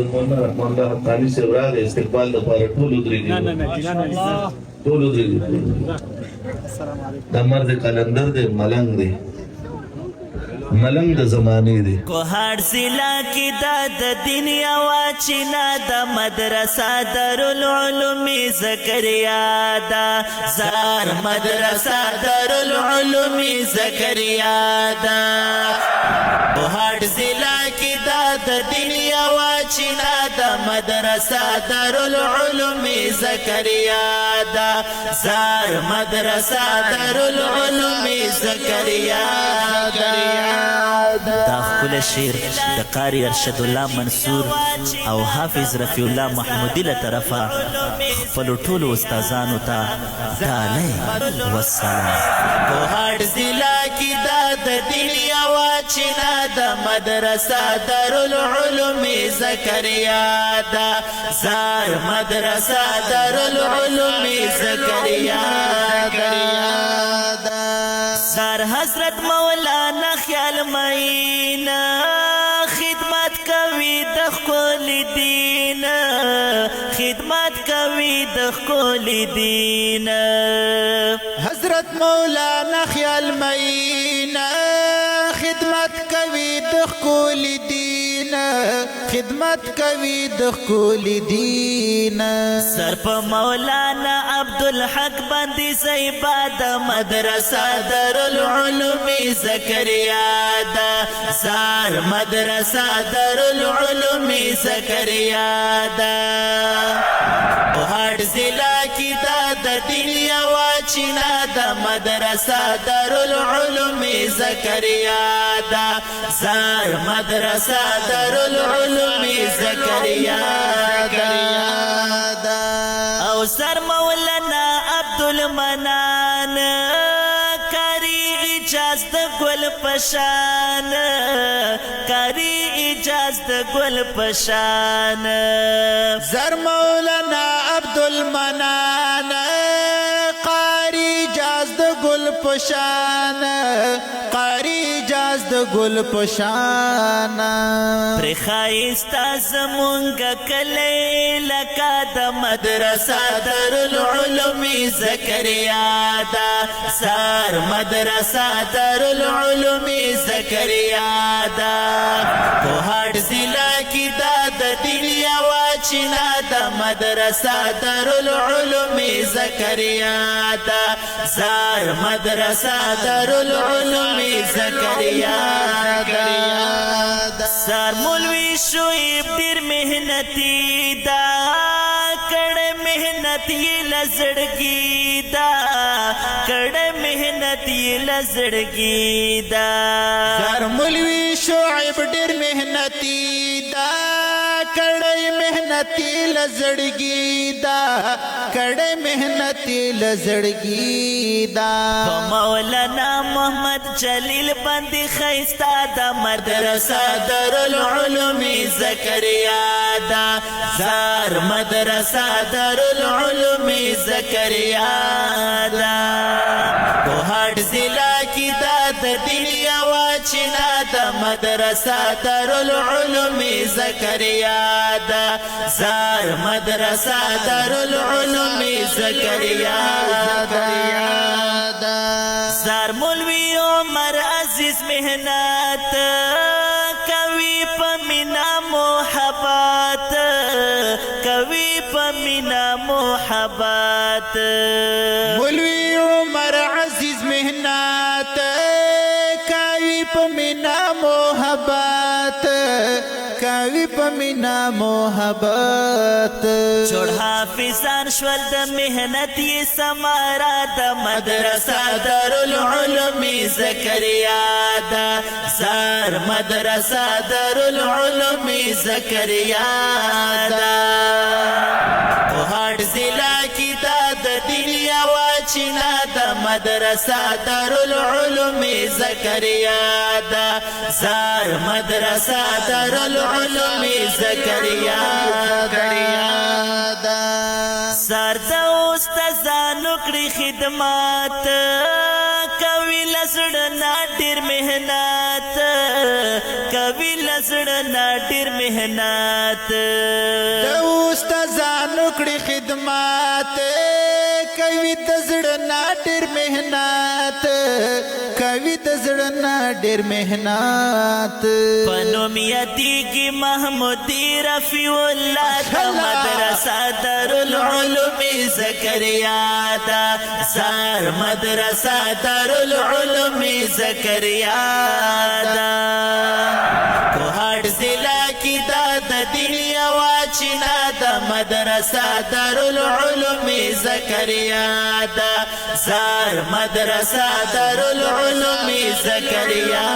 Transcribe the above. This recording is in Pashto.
حضرت مولانا رحمان الله حقانی سے راغې استقبال لپاره ټول ودرېږي ټول ودرېږي دا مرد قلندر دی ملنګ دی ملنګ د زمانې دی کوهاټ ضلع کې دا د دین یوه چینه د مدرسه دارالعلوم زکریا ده زار مدرسه دارالعلوم زکریا ده کوهاټ ضلع کې دا د دین یوه چینه د مدرسه دارالعلوم زکریا ده زار مدرسه دارالعلوم زکریا ده دا خپل شعر د قاری ارشد الله منصور او حافظ رفیع الله محمودی له طرفه خپلو ټولو استادانو ته ډالۍ والسلام کوهاټ ضلع کې دا د دین یوه چینه د مدرسه دارالعلوم زکریا ده زار مدرسه دارالعلوم زکریا ده سر حضرت مولانا خیال ماینا خدمت کوي د خپل دین خدمت کوي د خپل دین حضرت مولانا خیال ماینا خدمت کوي د خپل دین خدمت کوي د خپل دین سر په مولانا عبدالحق باندې صیبا د مدرسه دارالعلوم زکریا ده زار مدرسه دارالعلوم زکریا ده کوهاټ ضلع کې دا د دین یوه چینه د مدرسه دارالعلوم زکریا ده زار مدرسه دارالعلوم زکریا ده او سر مولانا عبدالمنان کاری اجاز د ګل پشان کاری اجاز د ګل پشان زر مولانا عبدالمنان قاری جاز د ګل پشان قاری جاز د ګل پشان پر خایستا زمونږ کلی لکه د مدرسه دارالعلوم زکریا ده زار مدرسه دارالعلوم زکریا ده کوهاټ ضلع کې دا د دین یوه چینه د مدرسه دارالعلوم زکریا ده زار مدرسه دارالعلوم زکریا ده سر مولوی شعیب ډیر محنتي ده کړه محنت یې لزړګي ده کړه محنت یې لزړګي ده سر مولوی شعیب ډیر محنتي ده کړه محنتي لزړګي ده کړه محنتي لزړګي ده مولانا محمد جلیل باندې خیستا د مدرسه دارالعلوم زکریا ده زار مدرسه دارالعلوم زکریا ده کوهاټ ضلع کې دا د دین یوه چینه د مدرسه دارالعلوم زکریا ده زار مدرسه دارالعلوم زکریا ده زار مولوی عمر عزیز محنت کوي په مینا محبت کوي په مینا محبت مولوی عمر عزیز محنت کوي په مینا محبت کوي په مینا محبت جوړ حافظان شول د محنت یې سمارا د مدرسه دارالعلوم زکریا ده زار مدرسه دارالعلوم زکریا ده کوهاټ ضلع کې دا د دین یوه چینه د مدرسه دارالعلوم زکریا ده زار مدرسه دارالعلوم زکریا ده سر د استادانو کړي خدمات کوي لزړه ډېر محنت کوي لزړه ډېر محنت د استادانو کړي خدمات کوي د زړه نه ډېر محنت کوي د زړه نه ډېر محنت پنوم یادیږي محمودی رفیع الله د مدرسه دارالعلوم زکریا دا زار مدرسه دارالعلوم زکریا دا کوهاټ ضلع کې دا د دین یوه چینه د مدرسه دارالعلوم زکریا دا زار مدرسه دارالعلوم زکریا